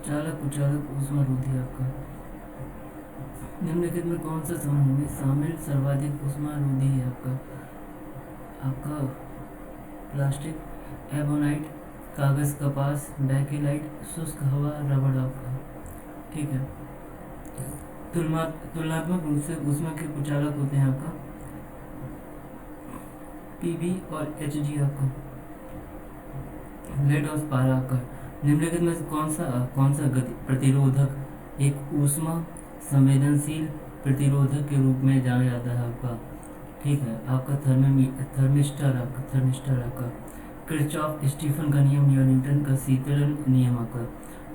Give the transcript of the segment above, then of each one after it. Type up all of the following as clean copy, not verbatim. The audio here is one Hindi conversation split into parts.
चालक कुचालक ऊष्मारोधी आपका निम्नलिखित में कौन सा समूह में शामिल सर्वाधिक ऊष्मारोधी है आपका आपका प्लास्टिक, एबोनाइट, कागज, कपास, बैकेलाइट, शुष्क हवा, रबड़ आपका। ठीक है। तुलनात्मक रूप से ऊष्मा के कुचालक होते हैं आपका पीबी और एचजी आपका, लेड और पारा आपका। निम्नलिखित में से कौन सा प्रतिरोधक एक ऊष्मा संवेदनशील प्रतिरोधक के रूप में जाना जाता है आपका। ठीक है। आपका थर्मिस्टर आपका किरचॉफ स्टीफन का नियम या न्यूटन का शीतलन नियम आपका।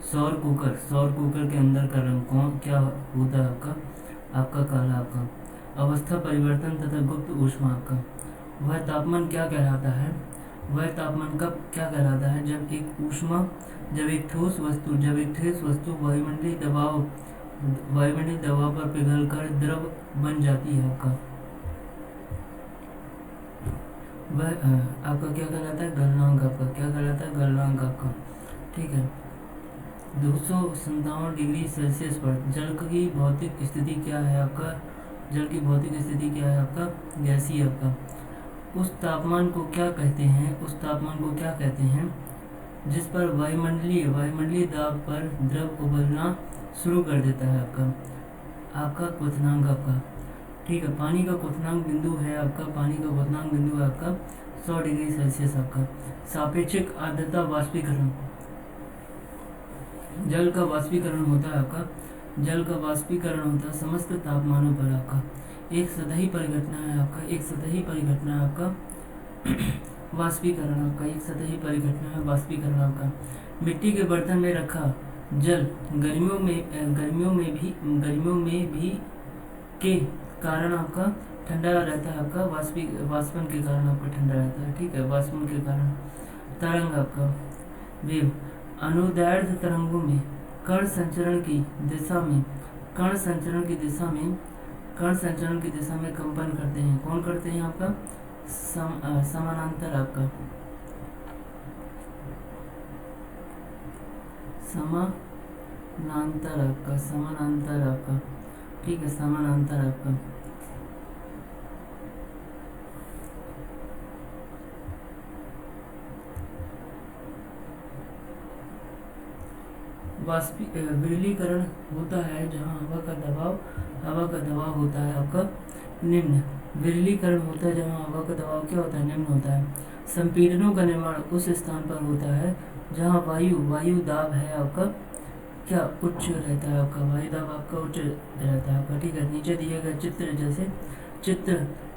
सौर कुकर के अंदर का रंग क्या होता है आपका काला आपका। अवस्था परिवर्तन तथा गुप्त ऊष्मा आपका। वह तापमान क्या कहलाता है जब एक ठोस वस्तु वायुमंडलीय दबाव पर पिघलकर द्रव बन जाती है आपका। वह आपका क्या कहलाता है गलनांक आपका। ठीक है। 257 डिग्री सेल्सियस पर जल की भौतिक स्थिति क्या है आपका गैसीय आपका। उस तापमान को क्या कहते हैं जिस पर वायुमंडलीय दाब पर द्रव उबलना शुरू कर देता है आपका क्वथनांक आपका। ठीक है। पानी का क्वथनांक बिंदु है आपका 100 डिग्री सेल्सियस आपका। सापेक्षिक आर्द्रता वाष्पीकरण जल का वाष्पीकरण होता है समस्त तापमानों पर आपका। एक सतही परिघटना है आपका वाष्पीकरण आपका। मिट्टी के बर्तन में रखा जल गर्मियों में भी के कारण आपका ठंडा रहता है आपका वाष्पन के कारण आपका ठंडा रहता है। ठीक है। वाष्पन के कारण। तरंग आपका वेव अनुदैर्ध्य तरंगों में कण संचरण की दिशा में कंपन करते हैं। कौन करते हैं आपका समानांतर आपका ठीक है। समानांतर आपका विरलीकरण होता है जहाँ हवा का दबाव होता है आपका निम्न। विरलीकरण होता है जहाँ हवा का दबाव क्या होता है निम्न होता है। संपीड़नों का निर्माण उस स्थान पर होता है जहाँ वायु दाब है आपका क्या उच्च रहता है आपका। वायु दाब आपका उच्च रहता है आपका। ठीक है। नीचे दिए गए चित्र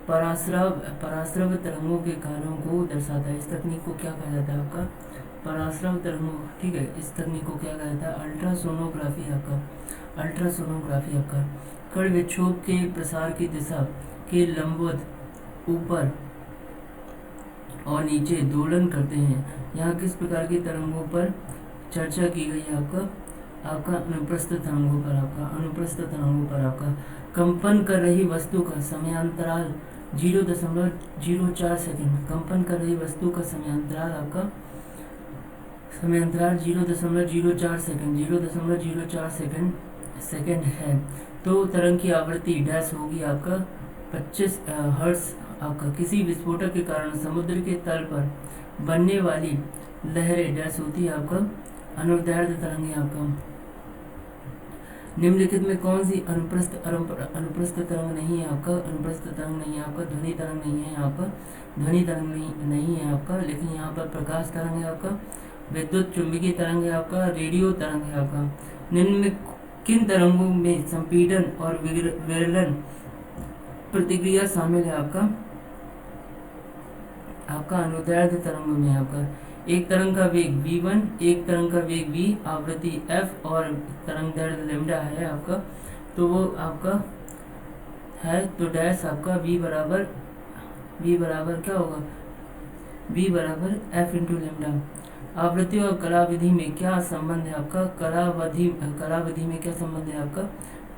पराश्रव तरंगों के कार्यों को दर्शाता है। इस तकनीक को क्या कहा जाता है आपका पराश्रव तरंगों। ठीक है। इस तकनीक को क्या कहा जाता है अल्ट्रासोनोग्राफी आपका। कण विक्षोभ के प्रसार की दिशा के लंबवत ऊपर और नीचे दोलन करते हैं। यहाँ किस प्रकार की तरंगों पर चर्चा की गई है आपका अनुप्रस्थ तरंगों पर आपका। कंपन कर रही वस्तु का समयांतराल 0.04 सेकंड। कंपन कर रही वस्तु का समयांतराल आपका 0.04 सेकंड है। तो तरंग की आवृत्ति डैश होगी आपका 25 हर्ट्ज आपका। किसी विस्फोटक के कारण समुद्र के तल पर बनने वाली लहरें डैश होती है आपका अनुदैर्ध्य तरंगें आपका। निम्नलिखित में कौन सी अनुप्रस्थ तरंग नहीं है आपका ध्वनि तरंग नहीं है आपका। लेकिन यहाँ पर प्रकाश तरंग है आपका, विद्युत चुंबकीय तरंग है आपका, रेडियो तरंग है आपका। निम्न में किन तरंगों में संपीड़न और विरलन प्रतिक्रिया शामिल है आपका अनुदैर्ध्य तरंगों में आपका। एक तरंग का वेग v1, एक तरंग का वेग v, आवृत्ति f और तरंग दैर्ध्य लैम्डा है आपका। तो वो आपका है तो डैश आपका v बराबर क्या होगा v बराबर f इंटू लैम्डा। आवृत्ति और कलाविधि में क्या संबंध है आपका कलाविधि में क्या संबंध है आपका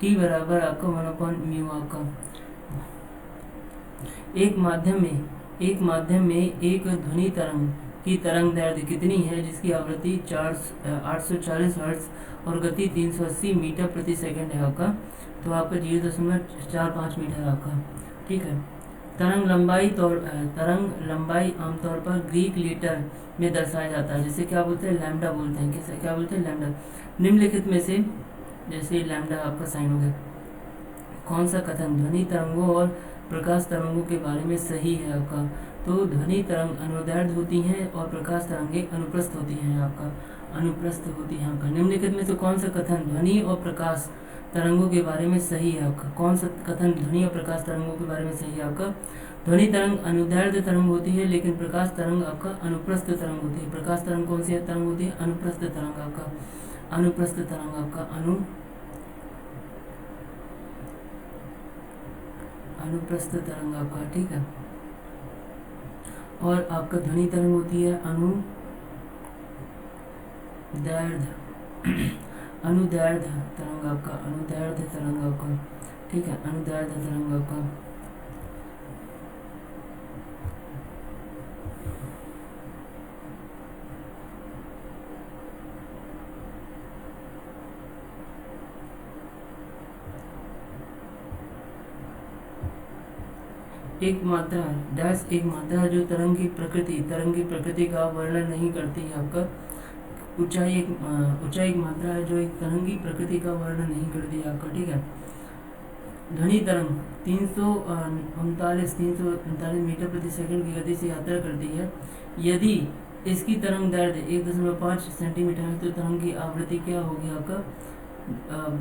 t बराबर आपका 1/μ आपका। एक माध्यम में एक ध्वनि तरंग की तरंग दैर्ध्य कितनी है जिसकी आवृत्ति 840 हर्ट्ज और गति 380 मीटर प्रति सेकंड है आपका, तो आपका 0.45 मीटर है आपका। ठीक है। तरंग लंबाई आमतौर पर ग्रीक लीटर में दर्शाया जाता है, जिसे क्या बोलते हैं, लैम्डा बोलते हैं। किसे क्या बोलते हैं, लैम्डा। निम्नलिखित में से, जैसे लैम्डा आपका साइन हो गया, कौन सा कथन ध्वनि तरंगों और प्रकाश तरंगों के बारे में सही है आपका, तो ध्वनि तरंग अनुदैर्ध्य होती हैं और प्रकाश तरंगे अनुप्रस्थ होती हैं आपका, अनुप्रस्थ होती हैं आपका। निम्नलिखित में से कौन सा कथन ध्वनि और प्रकाश तरंगों के बारे में सही है आपका, कौन सा कथन ध्वनि और प्रकाश तरंगों के बारे में सही है आपका। ध्वनि तरंग अनुदैर्ध्य तरंग होती है, लेकिन प्रकाश तरंग आपका अनुप्रस्थ तरंग होती है। प्रकाश तरंग कौन सी तरंग होती है, अनुप्रस्थ तरंग आपका, अनुप्रस्थ तरंग आपका, अनुप्रस्थ तरंग आपका। ठीक है। और आपका ध्वनि तरंग होती है अनुदैर्ध्य तरंग आपका, अनुदैर्ध्य तरंग आपका। ठीक है, अनुदैर्ध्य तरंग आपका। एक मात्रा डैश एक मात्रा जो तरंग की प्रकृति का वर्णन नहीं करती है आपका। ऊंचाई एक मात्रा है जो एक तरंग की प्रकृति का वर्णन नहीं करती है आपका। ठीक है। ध्वनि तरंग 339 मीटर प्रति सेकंड की गति से यात्रा करती है। यदि इसकी तरंग दैर्ध्य 1.5 सेंटीमीटर है तो तरंग की आवृत्ति क्या होगी आपका,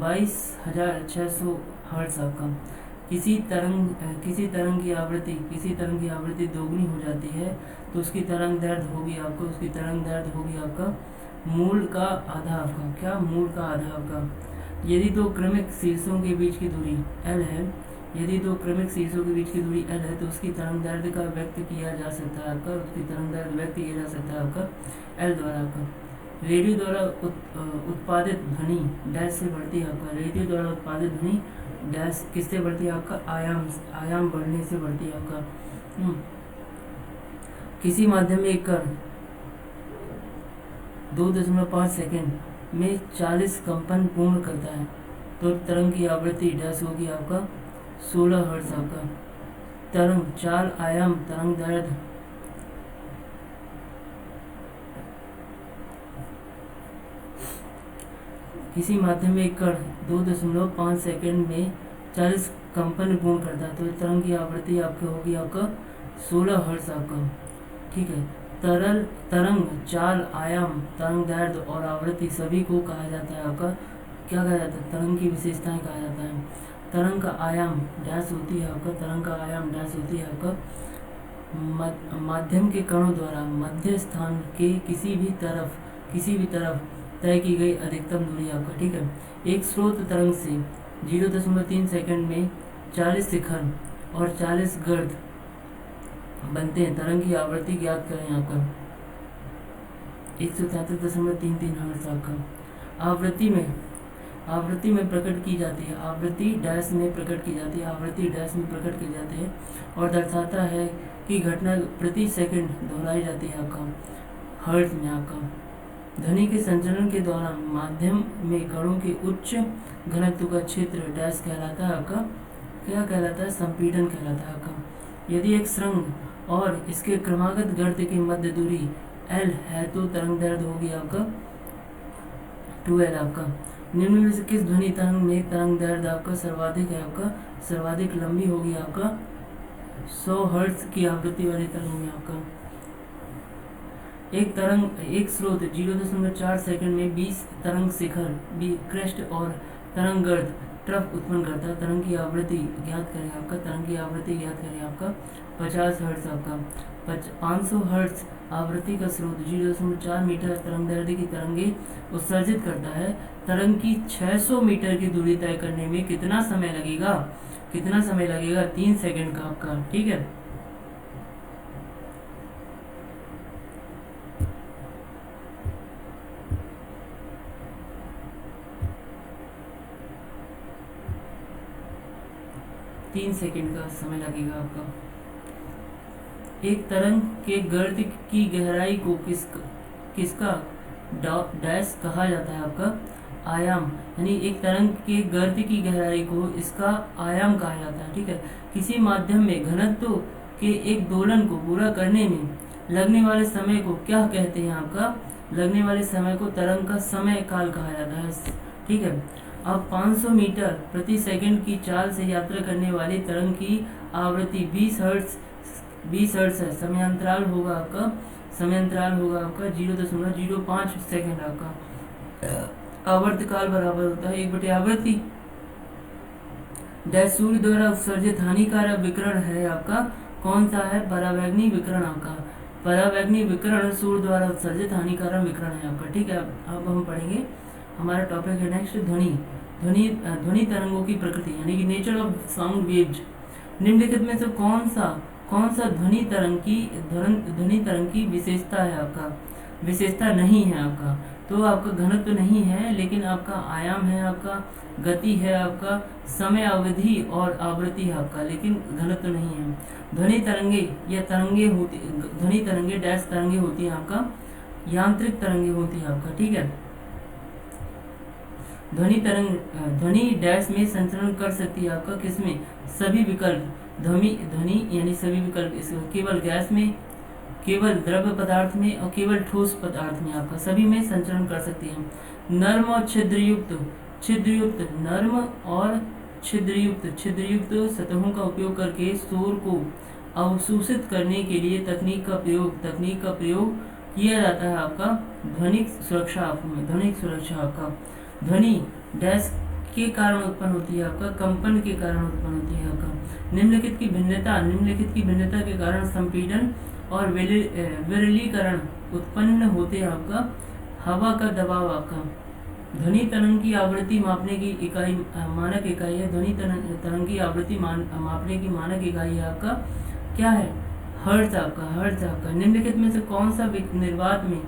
22,600 हर्ट्ज आपका। किसी तरंग की आवृत्ति दोगुनी हो जाती है तो उसकी तरंग दैर्ध्य होगी आपका मूल का आधा आपका। क्या, मूल का आधा आपका। यदि दो क्रमिक शीर्षों के बीच की दूरी L है, तो उसकी तरंग दैर्ध्य का व्यक्त किया जा सकता है आपका L द्वारा आपका। रेडियो द्वारा उत्पादित ध्वनि डैश से बढ़ती है आपका। रेडियो द्वारा उत्पादित ध्वनि डैश किससे बढ़ती है आपका, आयाम बढ़ने से बढ़ती है आपका। किसी माध्यम में एक कण 2.5 सेकेंड में 40 कंपन पूर्ण करता है तो तरंग की आवृत्ति डैश होगी आपका 16 हर्ट्ज आपका। तरंग 4 आयाम तरंग दैर्ध्य किसी माध्यम में एक कण 2.5 सेकेंड में 40 कंपन पूर्ण करता है तो तरंग की आवृत्ति आपकी होगी आपका 16 हर्ट्ज आपका। ठीक है। तरंग 4 आयाम तरंग दैर्ध्य और आवृत्ति सभी को कहा जाता है आपका, क्या कहा जाता है, तरंग की विशेषताएं कहा जाता है। तरंग का आयाम डैश होती है आपका, माध्यम के कणों द्वारा मध्य स्थान के किसी भी तरफ तय की गई अधिकतम दूरी आपका। ठीक है। एक स्रोत तरंग से 0.3 सेकंड में 40 शिखर और 40 गर्त बनते हैं। तरंग की आवृत्ति ज्ञात करें आपका 133.33 हर्ट्ज आपका। आवृत्ति में प्रकट की जाती है, आवृत्ति डैश में प्रकट की जाती है और दर्शाता है कि घटना प्रति सेकंड दोहराई जाती है आपका हर्ट्ज में आपका। ध्वनि के संचरण के दौरान माध्यम में कणों के उच्च घनत्व का क्षेत्र डैश कहलाता है आपका, क्या कहलाता है, संपीड़न कहलाता है आपका। यदि एक सुरंग और इसके क्रमागत गर्त की मध्य दूरी L है तो तरंग दैर्ध्य होगी आपका 2L आपका। निम्न में से किस ध्वनि तरंग में तरंग दैर्ध्य आपका सर्वाधिक है आपका, सर्वाधिक लंबी होगी आपका 100 हर्ट्ज की आवृत्ति वाली तरंग में आपका। एक स्रोत 0.4 सेकंड में 20 तरंग शिखर क्रेस्ट और तरंग गर्त ट्रफ उत्पन्न करता है। तरंग की आवृत्ति ज्ञात करें आपका 50 हर्ट्ज आपका। 500 हर्ट्ज आवृत्ति का स्रोत 0.4 मीटर तरंग दैर्ध्य की तरंगे उत्सर्जित करता है। तरंग की 600 मीटर की दूरी तय करने में कितना समय लगेगा, 3 सेकंड का आपका। ठीक है। तीन सेकंड का समय लगेगा आपका। एक तरंग के गर्त की गहराई को किसका डैश कहा जाता है आपका आयाम, यानी एक तरंग के गर्त की गहराई को इसका आयाम कहा जाता है। ठीक है, किसी माध्यम में घनत्व के एक दोलन को पूरा करने में लगने वाले समय को क्या कहते हैं आपका, लगने वाले समय को तरंग का समय काल कहा जाता है। ठीक है, अब 500 मीटर प्रति सेकंड की चाल से यात्रा करने वाली तरंग की आवृत्ति 20 हर्ट्ज है। समयांतराल होगा आपका 0.05 सेकंड आपका। आवर्तकाल बराबर होता है 1/आवृत्ति डैश सूर्य द्वारा उत्सर्जित हानिकारक विकिरण है आपका कौन सा है, परावैंगनी विकिरण आपका। परावैंगनी विकिरण सूर्य द्वारा उत्सर्जित हानिकारक विकिरण है आपका। ठीक है, अब हम पढ़ेंगे, हमारा टॉपिक है नेक्स्ट ध्वनि तरंगों की प्रकृति, यानी कि नेचर ऑफ साउंड वेव्स। निम्नलिखित में से कौन सा ध्वनि तरंग की विशेषता है आपका, विशेषता नहीं है आपका, तो आपका घनत्व नहीं है, लेकिन आपका आयाम है, आपका गति है, आपका समय अवधि और आवृत्ति है आपका, लेकिन घनत्व नहीं है। ध्वनि तरंगे डैश तरंगे होती है आपका, यांत्रिक तरंगे होती है आपका। ठीक है, ध्वनि डैश में संचरण कर सकती है आपका किसमें, सभी विकल्प ध्वनि यानी सभी विकल्प केवल गैस में, केवल द्रव्य पदार्थ में और केवल ठोस पदार्थ में आपका सभी में संचरण कर सकती है। नर्म और छिद्रयुक्त नर्म और छिद्रयुक्त सतहों का उपयोग करके शोर को अवशोषित करने के लिए तकनीक का प्रयोग किया जाता है आपका ध्वनिक सुरक्षा आपका। ध्वनि डैश के कारण उत्पन्न होती है आपका, कंपन के कारण उत्पन्न होती है आपका। निम्नलिखित की भिन्नता के कारण संपीड़न और विरलीकरण उत्पन्न होते हैं आपका। हवा का दबाव आपका, ध्वनि तरंग की आवृत्ति मापने की इकाई मानक इकाई है। ध्वनि तरंग की आवृत्ति मापने की मानक इकाई है आपका क्या है, हर्ट्ज आपका। निम्नलिखित में से कौन सा निर्वात में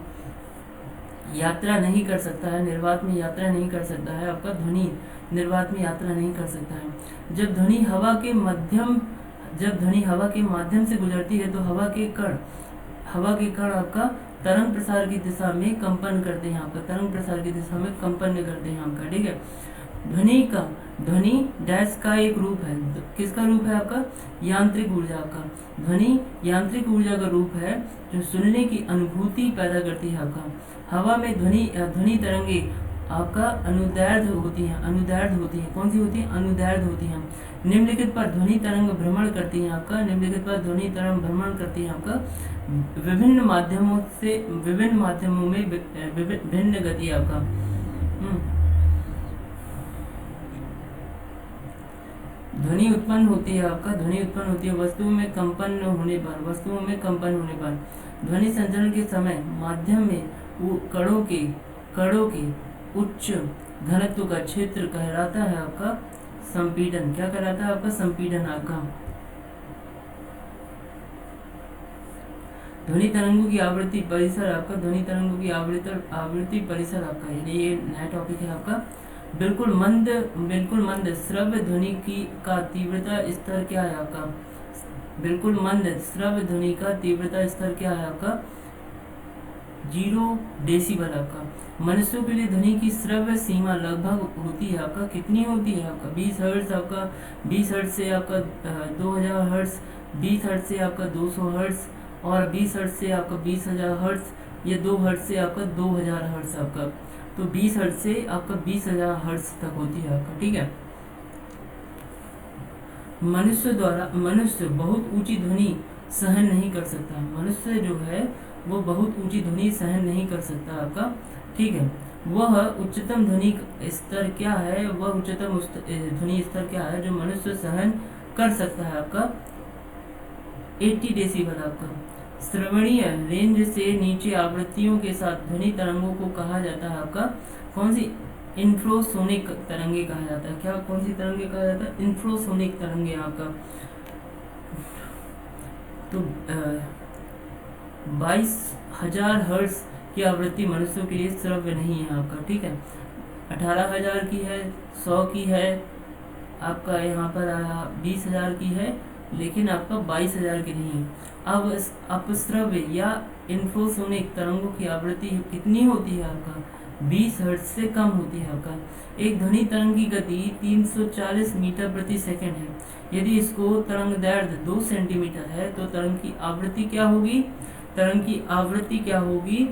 यात्रा नहीं कर सकता है, आपका ध्वनि निर्वात में यात्रा नहीं कर सकता है। जब ध्वनि हवा के माध्यम से गुजरती है तो हवा के कण आपका तरंग प्रसार की दिशा में कंपन करते हैं आपका। ठीक है, ध्वनि डैश का एक रूप है, किसका रूप है आपका, यांत्रिक ऊर्जा का। ध्वनि यांत्रिक ऊर्जा का रूप है जो सुनने की अनुभूति पैदा करती है आपका। हवा में ध्वनि तरंगे आपका अनुदैर्ध्य होती हैं। कौन सी होती है, अनुदैर्ध्य होती हैं। निम्नलिखित पर ध्वनि तरंग भ्रमण करती हैं आपका विभिन्न माध्यमों में भिन्न गति आपका। ध्वनि उत्पन्न होती है वस्तुओं में कंपन होने पर। ध्वनि संचरण के समय माध्यम में कणों के उच्च घनत्व का क्षेत्र कहलाता है आपका संपीड़न। क्या कहलाता है आपका, संपीड़न आपका। ध्वनि तरंगों की आवृत्ति परिसर आपका, आवृत्ति परिसर आपका, यानी ये नया टॉपिक है आपका। बिल्कुल मंद श्रव्य ध्वनि का तीव्रता स्तर क्या है आपका, बिल्कुल मंद श्रव्य ध्वनि का तीव्रता स्तर क्या है आपका, 0 डेसिबल आपका। मनुष्यों के लिए ध्वनि की श्रव्य सीमा लगभग होती है आपका, कितनी होती है आपका, 20 हर्ट्ज आपका। 20 हर्ट्ज से आपका 2000 हर्ट्ज, 20 हर्ट्ज से आपका 200 हर्ट्ज और 20 हर्ट्ज से आपका 20,000 हर्ट्ज, या 2 हर्ट्ज से आपका 2000 हर्ट्ज आपका। तो 20 हर्ट्ज से आपका 20,000 हर्ट्ज तक होती है आपका। ठीक है, मनुष्य बहुत ऊंची ध्वनि सहन नहीं कर सकता। मनुष्य जो है वो बहुत ऊंची ध्वनि सहन नहीं कर सकता आपका। ठीक है, वह उच्चतम ध्वनि स्तर क्या है, ध्वनि स्तर क्या है जो मनुष्य सहन कर सकता है आपका, 80 डेसिबल आपका। श्रवणीय रेंज से नीचे आवृत्तियों के साथ ध्वनि तरंगों को कहा जाता है आपका कौन सी, इंफ्रासोनिक तरंगे कहा जाता है। क्या, कौन सी तरंगे कहा जाता है, इंफ्रासोनिक तरंगे आपका। तो 22,000 हर्ट्ज की आवृत्ति मनुष्यों के लिए श्रव्य नहीं है आपका। ठीक है, 18,000 की है, 100 की है आपका, यहाँ पर 20,000 की है लेकिन आपका 22,000 की नहीं है। अब अपस्रव्य या इंफ्रासोनिक तरंगों की आवृत्ति कितनी होती है आपका? 20 हर्ट्ज से कम होती है आपका। एक ध्वनि तरंग की गति 340 मीटर प्रति सेकंड है। यदि इसको तरंग दैर्ध्य 2 सेंटीमीटर है तो तरंग की आवृत्ति क्या होगी? तरंग की आवृत्ति क्या होगी?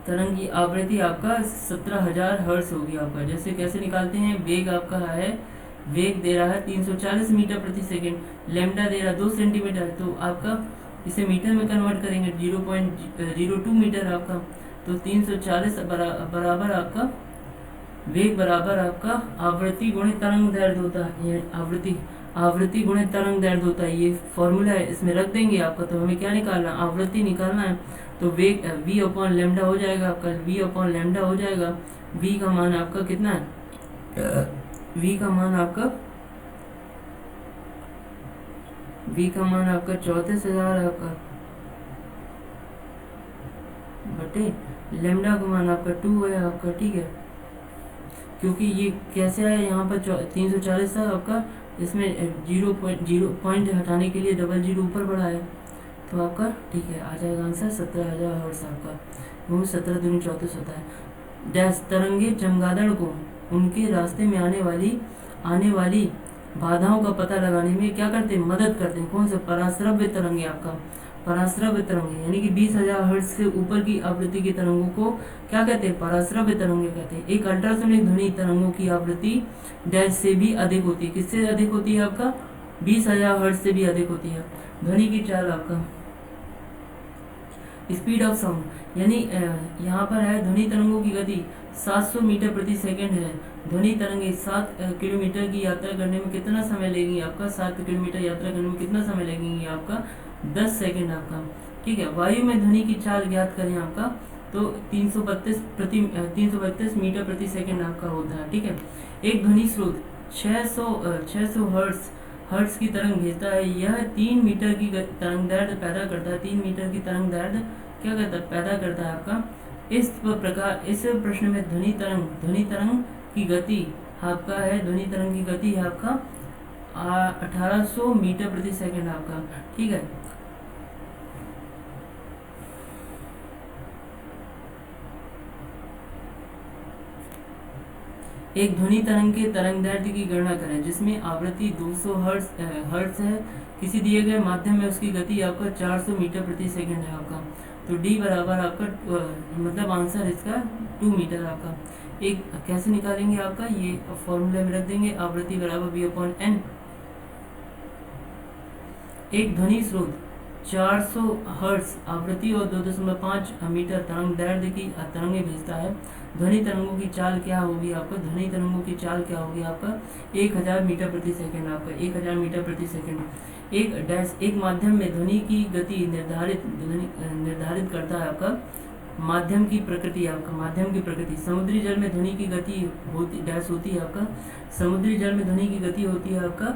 तरंग की आवृत्ति आपका 17,000 हर्ट्ज होगी आपका। जैसे कैसे निकालते हैं? वेग आपका है, वेग दे रहा है 340 मीटर प्रति सेकंड, लैम्डा दे रहा है 2 सेंटीमीटर, तो आपका इसे मीटर में कन्वर्ट करेंगे 0.02 मीटर आपका। तो 340 बराबर आपका वेग बराबर आपका आवृत्ति गुणित तरंग दैर्ध्य होता है। आवृत्ति गुणित तरंग दैर्ध्य होता है, ये फॉर्मूला है, इसमें रख देंगे आपका। तो हमें क्या निकालना? आवृत्ति निकालना है। तो वेग v अपॉन लैम्डा हो जाएगा आपका, v अपॉन लैम्डा हो जाएगा। v का मान आपका कितना है? v का मान आपका 34,000 आपका बटे लैम्डा का मान आपका 2 है आपका। ठीक है, क्योंकि ये कैसे आया यहाँ पर 340 था आपका, इसमें 0.0 पॉइंट हटाने के लिए डबल जीरो ऊपर बढ़ा है, तो आपका ठीक है आ जाएगा आंसर 17,000 हर्ट्ज आपका। वो 17 दूनी 34 होता है। डैश तरंगे चमगादड़ को उनके रास्ते में आने वाली बाधाओं का पता लगाने में क्या करते हैं? मदद करते हैं। कौन से? पराश्रव्य तरंगे आपका, पराश्रव्य तरंगे, यानी कि 20,000 हर्ट्ज से ऊपर की आवृत्ति की तरंगों को क्या कहते हैं? पराश्रव्य तरंगे कहते हैं। एक अल्ट्रासोनिक ध्वनि तरंगों की आवृत्ति डैश से भी अधिक होती है। किससे अधिक होती है आपका? 20,000 हर्ट्ज से भी अधिक होती है। ध्वनि की चाल आपका, स्पीड ऑफ साउंड, यानी यहाँ पर है ध्वनि तरंगों की गति 700 मीटर प्रति सेकंड है। ध्वनि तरंगे 7 किलोमीटर की यात्रा करने में कितना समय लगेगी आपका? 7 किलोमीटर यात्रा करने में कितना समय लगेगी आपका? 10 सेकंड आपका। ठीक है, वायु में ध्वनि की चाल ज्ञात करें आपका, तो 332 मीटर प्रति सेकंड आपका होता है। ठीक है, एक ध्वनि स्रोत 600 हर्ट्ज की तरंग भेजता है। यह 3 मीटर की तरंग दैर्ध्य पैदा करता है। 3 मीटर की तरंग दैर्ध्य क्या करता है? पैदा करता है आपका। इस प्रकार इस प्रश्न में ध्वनि तरंग की गति आपका है, ध्वनि तरंग की गति है आपका 1800 मीटर प्रति सेकंड आपका। ठीक है, एक ध्वनि तरंग के तरंग दैर्ध्य की गणना करें जिसमें आवृत्ति 200 हर्ट्ज है। किसी दिए गए माध्यम में उसकी गति आपका 400 मीटर प्रति सेकंड है आपका। तो d बराबर आपका मतलब आंसर इसका 2 मीटर आपका। एक कैसे निकालेंगे आपका? ये फॉर्मूले में रख देंगे, आवृत्ति बराबर v अपॉन n। एक ध्वनि स्रोत 400 हर्ट्ज आवृत्ति और 2.5 मीटर तरंग दैर्ध्य की तरंगें भेजता है। ध्वनि तरंगों की चाल क्या होगी आपका? ध्वनि तरंगों की चाल क्या होगी आपका? 1000 मीटर प्रति सेकंड आपका, 1000 मीटर प्रति सेकंड। एक माध्यम में ध्वनि की गति निर्धारित करता है आपका माध्यम की प्रकृति आपका, माध्यम की प्रकृति। समुद्री जल में ध्वनि की गति होती है आपका, समुद्री जल में ध्वनि की गति होती है आपका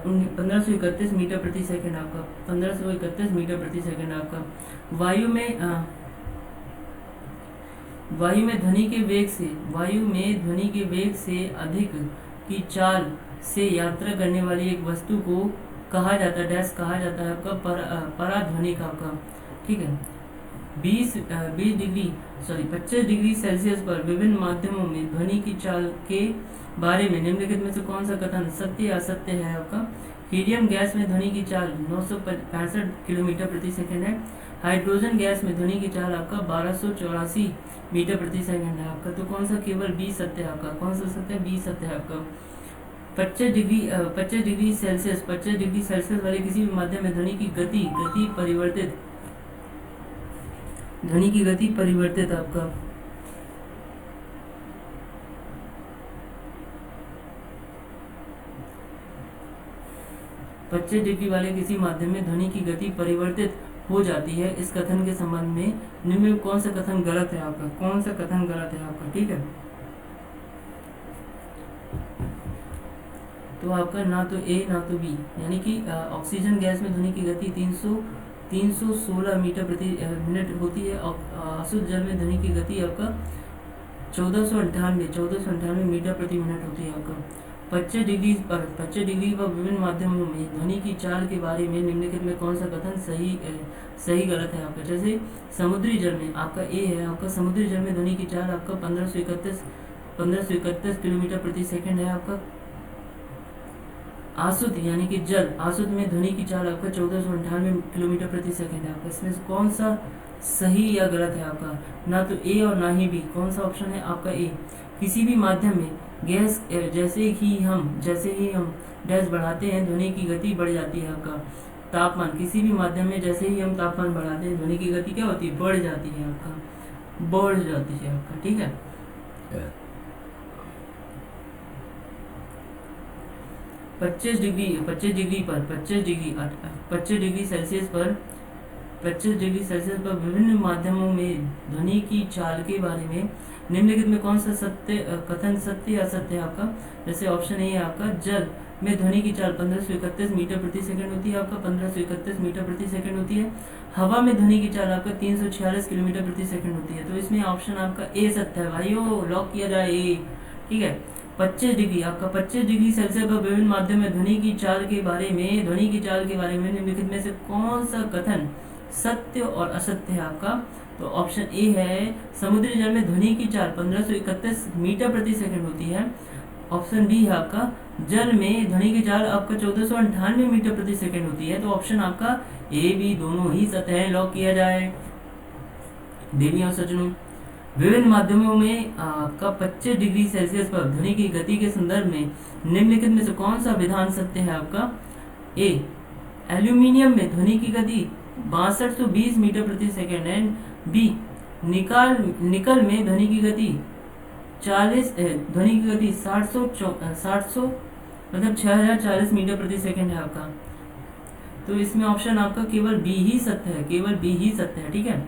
1531 मीटर प्रति सेकंड आपका, 1531 मीटर प्रति सेकंड आपका। वायु में ध्वनि के वेग से अधिक की चाल से यात्रा करने वाली एक वस्तु को कहा जाता है आपका पराध्वनिक आपका। ठीक है, 25 डिग्री सेल्सियस पर विभिन्न माध्यमों में ध्वनि की चाल के बारे में निम्नलिखित में से कौन सा कथन सत्य या असत्य है आपका? हीलियम गैस में ध्वनि की चाल 965 किलोमीटर प्रति सेकंड है। हाइड्रोजन गैस में ध्वनि की चाल आपका 1284 मीटर प्रति सेकंड है आपका। तो कौन सा केवल 20 सत्य है आपका? कौन सा सत्य है? 20 सत्य है आपका। 25 डिग्री सेल्सियस वाले किसी भी माध्यम में ध्वनि की गति परिवर्तित आपका 25 डिग्री वाले किसी माध्यम में ध्वनि की गति परिवर्तित हो जाती है। इस कथन के संबंध में निम्न में कौन सा कथन गलत है आपका? कौन सा कथन गलत है आपका? ठीक है, तो आपका ना तो ए ना तो बी, यानी कि ऑक्सीजन गैस में ध्वनि की गति 316 मीटर प्रति मिनट होती है और अशुद्ध जल में ध्वनि की गति आपका 1498 मीटर प्रति मिनट होती है आपका। 25 डिग्री पर विभिन्न माध्यमों में ध्वनि की चाल के बारे में निम्नलिखित में कौन सा कथन सही गलत है आपका। जैसे समुद्री जल में आपका ए है, आपका समुद्री जल में ध्वनि की चाल आपका 1531 किलोमीटर प्रति सेकंड है। आपका आसुत यानी कि जल आसुत में ध्वनि की चाल आपका 1498 किलोमीटर प्रति सेकंड है। आपका इसमें कौन सा सही या गलत है आपका, ना तो ए और ना ही बी। कौन सा ऑप्शन है आपका ए। किसी भी माध्यम में गैस जैसे ही हम डैश बढ़ाते हैं ध्वनि की गति बढ़ जाती है। आपका तापमान, किसी भी माध्यम में जैसे ही हम तापमान बढ़ाते हैं ध्वनि की गति क्या होती है, बढ़ जाती है। आपका बढ़ जाती है आपका, ठीक है। 25 डिग्री सेल्सियस पर विभिन्न माध्यमों में ध्वनि की चाल के बारे में निम्नलिखित में कौन सा कथन सत्य या असत्य है आपका। जैसे ऑप्शन ए है आपका, जल में ध्वनि की चाल 1531 मीटर प्रति सेकंड होती है। आपका 1531 मीटर प्रति सेकंड होती है। हवा में ध्वनि की चाल आपका 346 किलोमीटर प्रति सेकंड होती है। तो इसमें ऑप्शन आपका ए सत्य है भाइयों, लॉक किया जाए ए, ठीक है। 25 डिग्री सेल्सियस पर विभिन्न माध्यम में ध्वनि की चाल के बारे में निम्नलिखित में से कौन सा कथन सत्य और असत्य है आपका। तो ऑप्शन ए है, समुद्री जल में ध्वनि की चाल 1531 मीटर प्रति सेकंड होती है। ऑप्शन बी है आपका, जल में ध्वनि की चाल आपका 1498 मीटर प्रति सेकंड होती है। तो ऑप्शन आपका ए बी दोनों ही सत्य है, लॉक किया जाए। देवी और सज्जनों, विभिन्न माध्यमों में आपका 25 डिग्री सेल्सियस पर ध्वनि की गति के संदर्भ में निम्नलिखित में से कौन सा विधान सत्य है आपका। ए, एल्यूमिनियम में ध्वनि की गति 6220 मीटर प्रति सेकंड है। बी, निकल में ध्वनि की गति 6040 मीटर प्रति सेकंड है आपका। तो इसमें ऑप्शन आपका केवल बी ही सत्य है, ठीक है।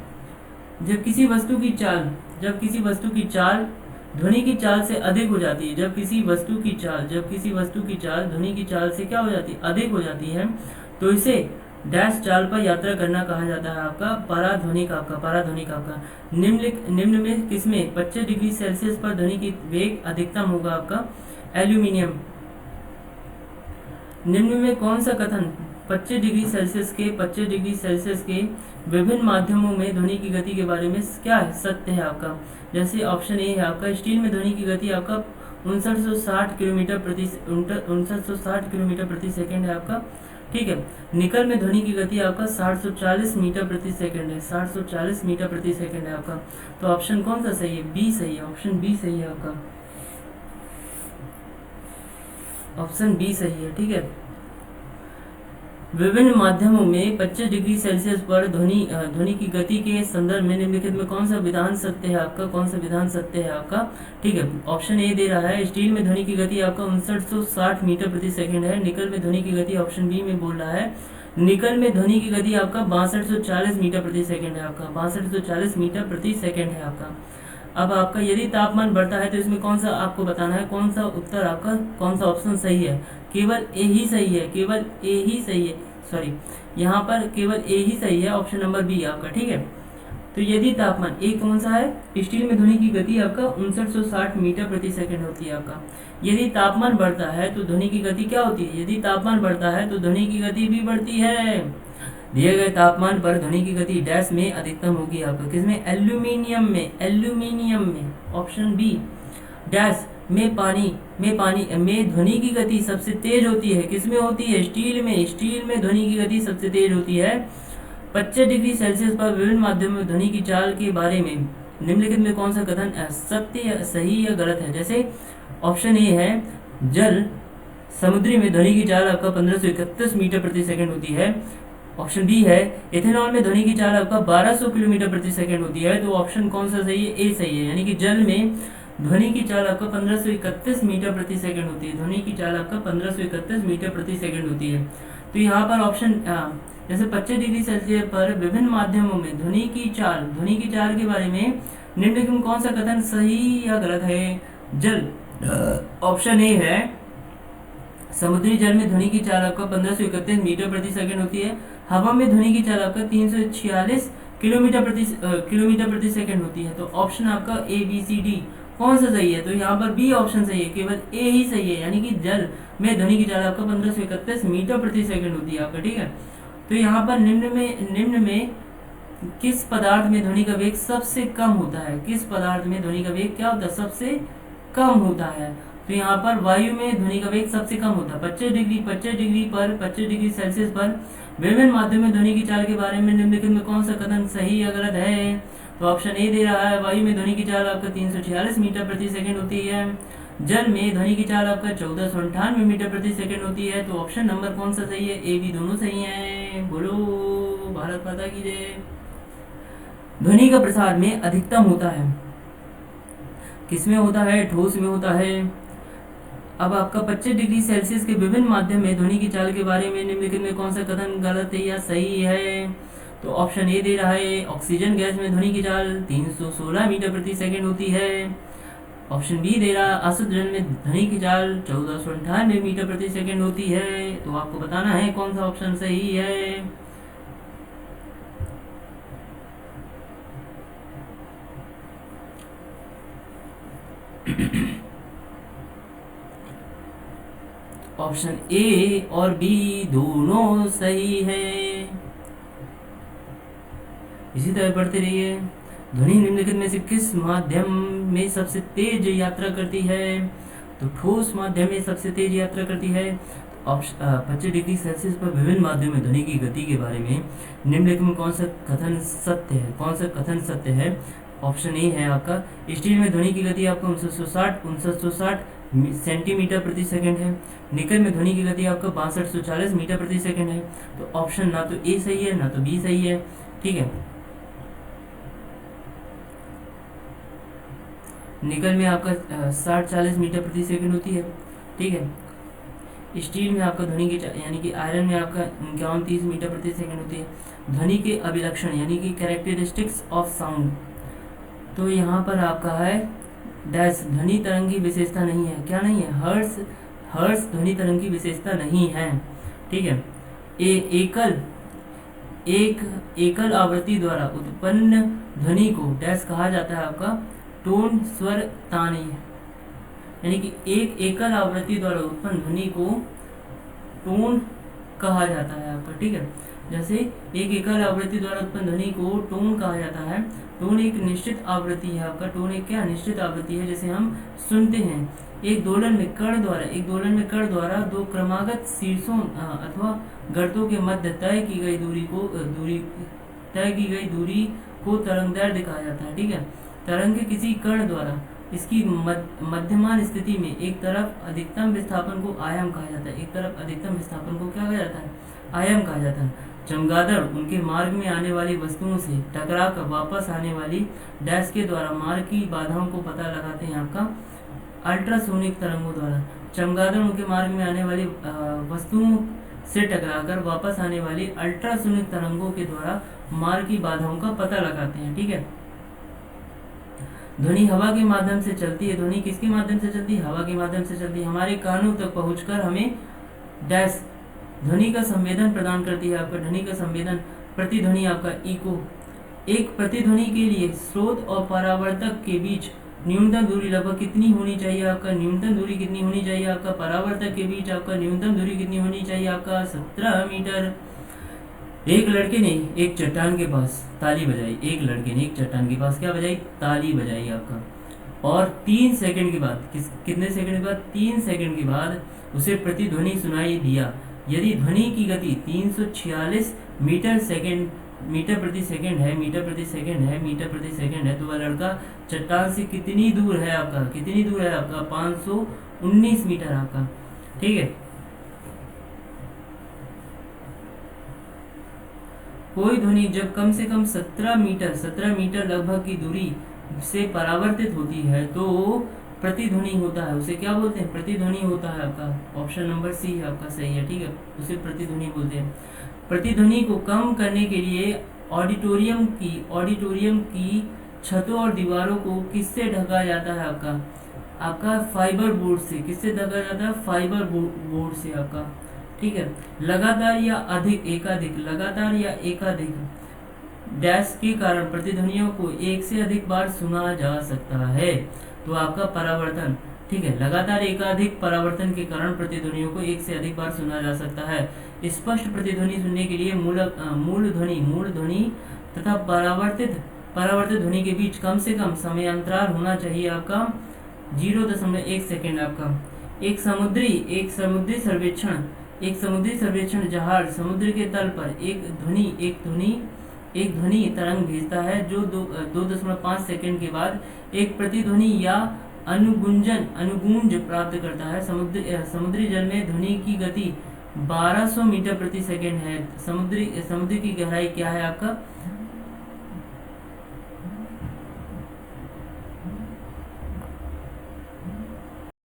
जब किसी वस्तु की चाल ध्वनि की चाल से अधिक हो जाती है, जब किसी वस्तु की चाल ध्वनि की चाल से क्या हो जाती है, अधिक हो जाती है, तो इसे डैश चाल पर यात्रा करना कहा जाता है आपका, पराध्वनिक आपका। निम्न में किसमें 25 डिग्री सेल्सियस पर ध्वनि की वेग अधिकतम होगा आपका, एल्यूमिनियम। निम्न में कौन सा कथन 25 डिग्री सेल्सियस के विभिन्न माध्यमों में ध्वनि की गति के बारे में क्या है, सत्य है आपका। जैसे ऑप्शन ए है आपका, स्टील में ध्वनि की गति आपका 5960 किलोमीटर प्रति सेकंड है आपका, ठीक है। निकल में ध्वनि की गति आपका 740 मीटर प्रति सेकंड है, 740 मीटर प्रति सेकंड है आपका। तो ऑप्शन कौन सा सही है, बी सही है, ऑप्शन बी सही है आपका, ऑप्शन बी सही है, ठीक है। विभिन्न माध्यमों में 25 डिग्री सेल्सियस पर ध्वनि की गति के संदर्भ में निम्नलिखित में कौन सा विधान सत्य है आपका, ठीक है। ऑप्शन ए दे रहा है, स्टील में ध्वनि की गति आपका 5960 मीटर प्रति सेकंड है। निकल में ध्वनि की गति ऑप्शन बी में बोल रहा है, निकल में ध्वनि की गति आपका 6240 मीटर प्रति सेकंड है आपका, 6240 मीटर प्रति सेकंड है आपका। अब आपका यदि तापमान बढ़ता है तो इसमें कौन सा आपको बताना है, कौन सा उत्तर आपका, कौन सा ऑप्शन सही है। केवल ए ही सही है, सॉरी, यहाँ पर केवल ए ही सही है, ऑप्शन नंबर बी आपका, ठीक है। तो यदि तापमान, ए कौन सा है, स्टील में ध्वनि की गति आपका 5960 मीटर प्रति सेकंड होती है आपका। यदि तापमान बढ़ता है तो ध्वनि की गति क्या होती है, यदि तापमान बढ़ता है तो ध्वनि की गति भी बढ़ती है। दिए गए तापमान पर ध्वनि की गति डैश में अधिकतम होगी आपका, किसमें, एल्यूमिनियम में, ऑप्शन बी। डैश में ध्वनि की गति सबसे तेज होती है, किसमें होती है, स्टील में ध्वनि की गति सबसे तेज होती है। 25 डिग्री सेल्सियस पर विभिन्न माध्यमों में ध्वनि की चाल के बारे में निम्नलिखित में कौन सा कथन सत्य, सही या गलत है। जैसे ऑप्शन ए है, जल समुद्री में ध्वनि की चाल आपका 1531 मीटर प्रति सेकंड होती है। ऑप्शन बी है, इथेनॉल में ध्वनि की चाल आपका 1200 किलोमीटर प्रति सेकंड होती है। तो ऑप्शन कौन सा सही है, ए सही है, यानी कि जल में ध्वनि की चाल आपका 1531 मीटर प्रति सेकंड होती है, ध्वनि की चाल आपका 1531 मीटर प्रति सेकंड होती है। तो यहाँ पर ऑप्शन जैसे 25 डिग्री सेल्सियस पर विभिन्न माध्यमों में ध्वनि की चाल के बारे में निम्नलिखित में कौन सा कथन सही या गलत है। जल, ऑप्शन ए है, समुद्री जल में ध्वनि की चाल आपका 1531 मीटर प्रति सेकंड होती है। हवा में ध्वनि की चाल आपका 346 किलोमीटर प्रति सेकंड होती है। तो ऑप्शन आपका ए बी सी डी कौन सा सही है? तो यहाँ पर बी ऑप्शन सही है, केवल ए ही सही है, यानी कि जल में ध्वनि की चाल आपका 1531 मीटर प्रति सेकंड होती है आपका, ठीक है। तो यहाँ पर निम्न में किस पदार्थ में ध्वनि का वेग सबसे कम होता है? किस पदार्थ में ध्वनि का वेग क्या होता है? सबसे कम होता है। तो यहाँ पर वायु में ध्वनि का वेग सबसे कम होता है। 25 डिग्री सेल्सियस पर विभिन्न माध्यम में ध्वनि की चाल के बारे में निम्नलिखित में कौन सा कथन सही या गलत है? तो ऑप्शन ए दे रहा है, वायु में ध्वनि की चाल आपका 346 मीटर प्रति सेकंड होती है। जल में ध्वनि की चाल आपका 1498 मीटर प्रति सेकंड होती है। तो ऑप्शन नंबर कौन सा सही है? ए बी दोनों सही है। बोलो भारत माता की जय। ध्वनि का प्रसार में अधिकतम होता है, किसमें होता है? ठोस में होता है। अब आपका 25 डिग्री सेल्सियस के विभिन्न माध्यम में ध्वनि की चाल के बारे में निम्नलिखित में कौन सा कथन गलत है या सही है? तो ऑप्शन ए दे रहा है, ऑक्सीजन गैस में ध्वनि की चाल 316 मीटर प्रति सेकंड होती है। ऑप्शन बी दे रहा, अशुद्ध जल में ध्वनि की चाल 1498 मीटर प्रति सेकंड होती है। तो आपको बताना है कौन सा ऑप्शन सही है। ऑप्शन ए और बी दोनों सही है। इसी तरह पढ़ते रहिए। ध्वनि निम्नलिखित में से किस माध्यम में सबसे तेज यात्रा करती है? तो ठोस माध्यम में सबसे तेज यात्रा करती है। 25 डिग्री सेल्सियस पर विभिन्न माध्यम में ध्वनि की गति के बारे में निम्नलिखित में कौन सा कथन सत्य है? कौन सा कथन सत्य है? ऑप्शन ए है आपका, स्टील में ध्वनि की गति आपका 1960 सेंटीमीटर प्रति सेकंड है। निकल में ध्वनि की गति आपका 6240 मीटर प्रति सेकंड है। तो ऑप्शन ना तो ए सही है ना तो बी सही है, ठीक है। निकल में आपका 60-40 मीटर प्रति सेकंड होती है, ठीक है। स्टील में आपका ध्वनि की यानी कि आयरन में आपका 59-30 मीटर प्रति सेकंड होती है। ध्वनि के अभिलक्षण यानी कि कैरेक्टरिस्टिक्स ऑफ साउंड, तो यहाँ पर आपका है डैश, ध्वनि तरंग की विशेषता नहीं है। क्या नहीं है? हर्ष ध्वनि तरंग की विशेषता नहीं है, ठीक है। एकल आवृत्ति द्वारा उत्पन्न ध्वनि को डैश कहा जाता है आपका टोन स्वर तानी, यानी कि एक एकल आवृत्ति द्वारा उत्पन्न ध्वनि को टोन कहा जाता है आपका, ठीक है। जैसे एक एकल आवृत्ति द्वारा उत्पन्न ध्वनि को टोन कहा जाता है। टोन एक निश्चित आवृत्ति है आपका, टोन एक क्या निश्चित आवृत्ति है, जैसे हम सुनते हैं। एक दोलन में कण द्वारा दो क्रमागत शीर्षों अथवा गर्तों के मध्य तय की गई दूरी को तरंगदैर्घ्य कहा जाता है, ठीक है। तरंग के किसी कण द्वारा इसकी मध्यमान स्थिति में एक तरफ अधिकतम विस्थापन को आयाम कहा जाता है। एक तरफ अधिकतम विस्थापन को क्या कहा जाता है? आयाम कहा जाता है। चमगादड़ उनके मार्ग में आने वाली वस्तुओं से टकरा कर वापस आने वाली डैश के द्वारा मार्ग की बाधाओं को पता लगाते हैं आपका अल्ट्रासोनिक तरंगों द्वारा। चमगादड़ उनके मार्ग में आने वाली वस्तुओं से टकराकर वापस आने वाली अल्ट्रासोनिक तरंगों के द्वारा मार्ग की बाधाओं का पता लगाते हैं, ठीक है। ध्वनि हवा के माध्यम से चलती है। ध्वनि किसके माध्यम से चलती है? हवा के माध्यम से चलती है। हमारे कानों तक पहुंचकर हमें डैश ध्वनि का संवेदन प्रदान करती है। आपका ध्वनि का संवेदन प्रतिध्वनि आपका इको। एक प्रतिध्वनि के लिए स्रोत और परावर्तक के बीच न्यूनतम दूरी लगभग कितनी होनी चाहिए? आपका न्यूनतम दूरी कितनी होनी चाहिए? आपका परावर्तक के बीच आपका न्यूनतम दूरी कितनी होनी चाहिए? आपका 17 मीटर। एक लड़के ने एक चट्टान के पास ताली बजाई। एक लड़के ने एक चट्टान के पास क्या बजाई? ताली बजाई आपका। और 3 सेकंड के बाद कितने सेकंड के बाद? 3 सेकंड के बाद उसे प्रतिध्वनि सुनाई दिया। यदि ध्वनि की गति 346 मीटर प्रति सेकंड है तो वह लड़का चट्टान से कितनी दूर है? आपका 519 मीटर आपका, ठीक है। कोई ध्वनि जब कम से कम 17 मीटर लगभग की दूरी से परावर्तित होती है तो प्रतिध्वनि होता है। उसे क्या बोलते हैं? प्रतिध्वनि होता है आपका। ऑप्शन नंबर सी है आपका सही है, ठीक है। उसे प्रतिध्वनि बोलते हैं। प्रतिध्वनि को कम करने के लिए ऑडिटोरियम की छतों और दीवारों को किससे ढका जाता है? आपका फाइबर बोर्ड से। किससे ढका जाता है? फाइबर बोर्ड से आपका, ठीक है। लगातार या एकाधिक डैश के कारण प्रतिध्वनियों को एक से अधिक बार सुना जा सकता है। तो आपका परावर्तन, ठीक है, लगातार एकाधिक परावर्तन के कारण प्रतिध्वनियों को एक से अधिक बार सुना जा सकता है। स्पष्ट प्रतिध्वनि सुनने के लिए मूल ध्वनि तथा परावर्तित ध्वनि के बीच कम से कम समयांतराल होना चाहिए आपका 0.1 सेकेंड। आपका एक समुद्री सर्वेक्षण जहाज समुद्र के तल पर एक ध्वनि तरंग भेजता है जो 2.5 सेकेंड के बाद एक प्रतिध्वनि या अनुगूंज प्राप्त करता है। समुद्री जल में ध्वनि की गति 1200 मीटर प्रति सेकेंड है। समुद्र की गहराई क्या है आपका